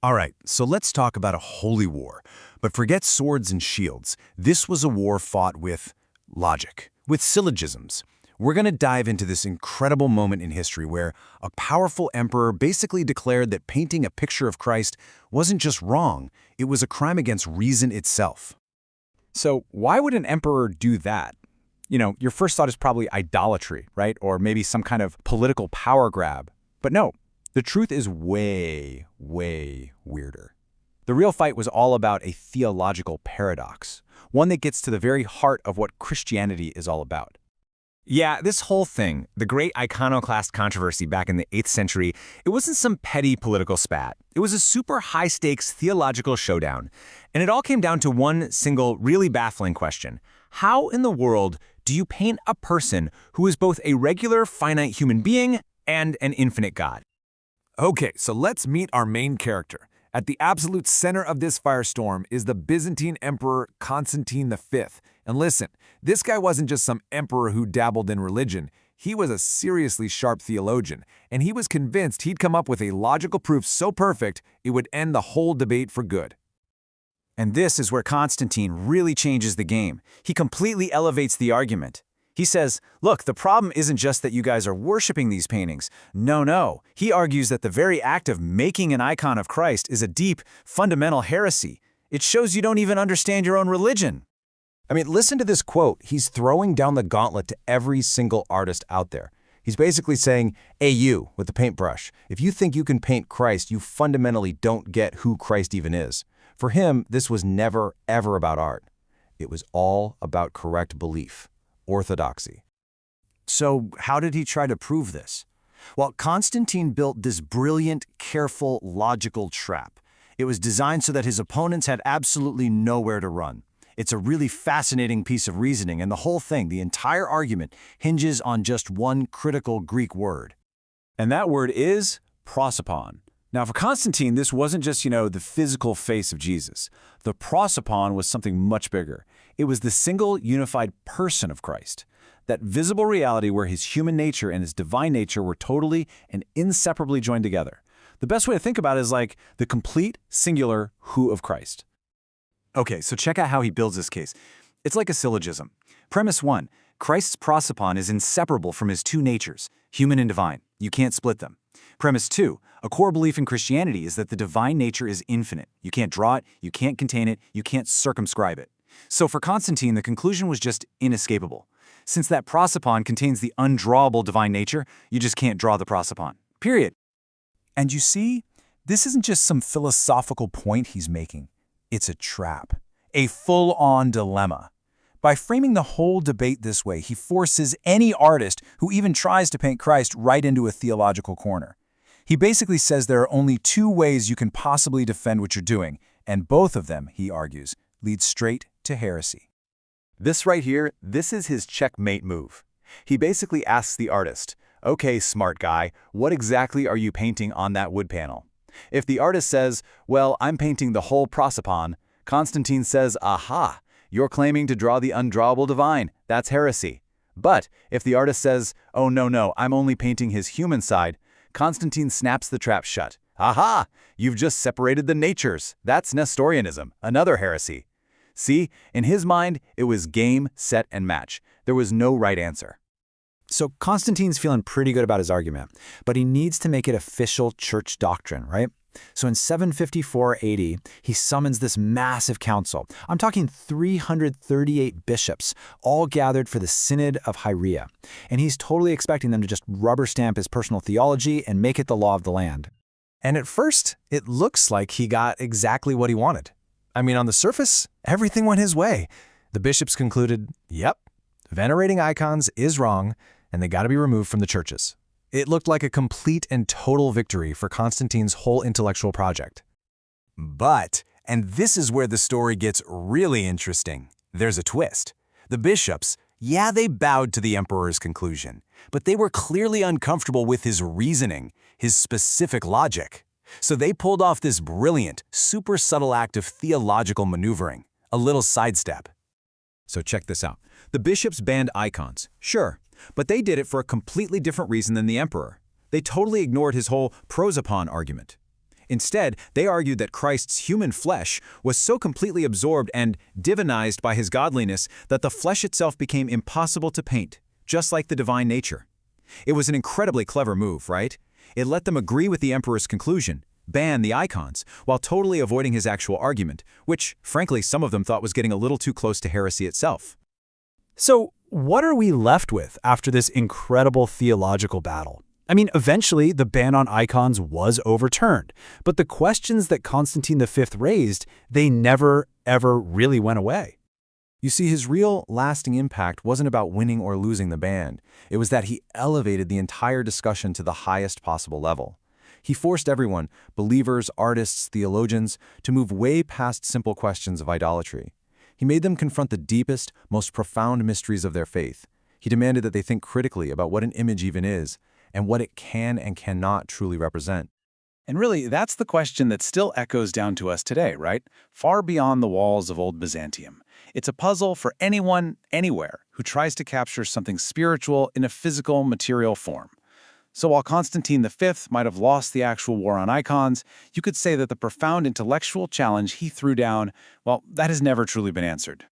All right, so let's talk about a holy war. But forget swords and shields. This was a war fought with logic, with syllogisms. We're going to dive into this incredible moment in history where a powerful emperor basically declared that painting a picture of Christ wasn't just wrong, it was a crime against reason itself. So why would an emperor do that? Your first thought is probably idolatry, right? Or maybe some kind of political power grab. But no, the truth is way, way weirder. The real fight was all about a theological paradox, one that gets to the very heart of what Christianity is all about. Yeah, this whole thing, the great Iconoclast controversy back in the 8th century, it wasn't some petty political spat. It was a super high-stakes theological showdown. And it all came down to one single, really baffling question. How in the world do you paint a person who is both a regular, finite human being and an infinite God? Okay, so let's meet our main character. At the absolute center of this firestorm is the Byzantine Emperor Constantine V. And listen, this guy wasn't just some emperor who dabbled in religion. He was a seriously sharp theologian, and he was convinced he'd come up with a logical proof so perfect it would end the whole debate for good. And this is where Constantine really changes the game. He completely elevates the argument. He says, look, the problem isn't just that you guys are worshiping these paintings. No. He argues that the very act of making an icon of Christ is a deep, fundamental heresy. It shows you don't even understand your own religion. I mean, listen to this quote. He's throwing down the gauntlet to every single artist out there. He's basically saying, hey, you, with the paintbrush, if you think you can paint Christ, you fundamentally don't get who Christ even is. For him, this was never, ever about art. It was all about correct belief. Orthodoxy. So how did he try to prove this? Well, Constantine built this brilliant, careful, logical trap. It was designed so that his opponents had absolutely nowhere to run. It's a really fascinating piece of reasoning, and the whole thing, the entire argument, hinges on just one critical Greek word. And that word is prosopon. Now, for Constantine, this wasn't just, the physical face of Jesus. The prosopon was something much bigger. It was the single unified person of Christ, that visible reality where his human nature and his divine nature were totally and inseparably joined together. The best way to think about it is like the complete, singular who of Christ. Okay, so check out how he builds this case. It's like a syllogism. Premise 1, Christ's prosopon is inseparable from his two natures, human and divine. You can't split them. Premise 2, a core belief in Christianity is that the divine nature is infinite. You can't draw it, you can't contain it, you can't circumscribe it. So for Constantine, the conclusion was just inescapable. Since that prosopon contains the undrawable divine nature, you just can't draw the prosopon. Period. And you see, this isn't just some philosophical point he's making. It's a trap, a full-on dilemma. By framing the whole debate this way, he forces any artist who even tries to paint Christ right into a theological corner. He basically says there are only two ways you can possibly defend what you're doing, and both of them, he argues, lead straight to heresy. This right here, this is his checkmate move. He basically asks the artist, okay, smart guy, what exactly are you painting on that wood panel? If the artist says, well, I'm painting the whole prosopon, Constantine says, aha, you're claiming to draw the undrawable divine. That's heresy. But if the artist says, oh, no, I'm only painting his human side, Constantine snaps the trap shut. Aha! You've just separated the natures. That's Nestorianism, another heresy. See, in his mind, it was game, set, and match. There was no right answer. So Constantine's feeling pretty good about his argument, but he needs to make it official church doctrine, right? So in 754 AD, he summons this massive council. I'm talking 338 bishops, all gathered for the Synod of Hieria. And he's totally expecting them to just rubber stamp his personal theology and make it the law of the land. And at first, it looks like he got exactly what he wanted. I mean, on the surface, everything went his way. The bishops concluded, yep, venerating icons is wrong, and they got to be removed from the churches. It looked like a complete and total victory for Constantine's whole intellectual project. But, and this is where the story gets really interesting, there's a twist. The bishops, yeah, they bowed to the emperor's conclusion, but they were clearly uncomfortable with his reasoning, his specific logic. So they pulled off this brilliant, super subtle act of theological maneuvering, a little sidestep. So check this out. The bishops banned icons, sure, but they did it for a completely different reason than the emperor. They totally ignored his whole prosopon argument. Instead, they argued that Christ's human flesh was so completely absorbed and divinized by his godliness that the flesh itself became impossible to paint, just like the divine nature. It was an incredibly clever move, right? It let them agree with the emperor's conclusion, ban the icons, while totally avoiding his actual argument, which, frankly, some of them thought was getting a little too close to heresy itself. So, what are we left with after this incredible theological battle? I mean, eventually, the ban on icons was overturned, but the questions that Constantine V raised, they never, ever really went away. You see, his real, lasting impact wasn't about winning or losing the ban. It was that he elevated the entire discussion to the highest possible level. He forced everyone, believers, artists, theologians, to move way past simple questions of idolatry. He made them confront the deepest, most profound mysteries of their faith. He demanded that they think critically about what an image even is, and what it can and cannot truly represent. And really, that's the question that still echoes down to us today, right? Far beyond the walls of old Byzantium. It's a puzzle for anyone, anywhere, who tries to capture something spiritual in a physical, material form. So while Constantine V might have lost the actual war on icons, you could say that the profound intellectual challenge he threw down, well, that has never truly been answered.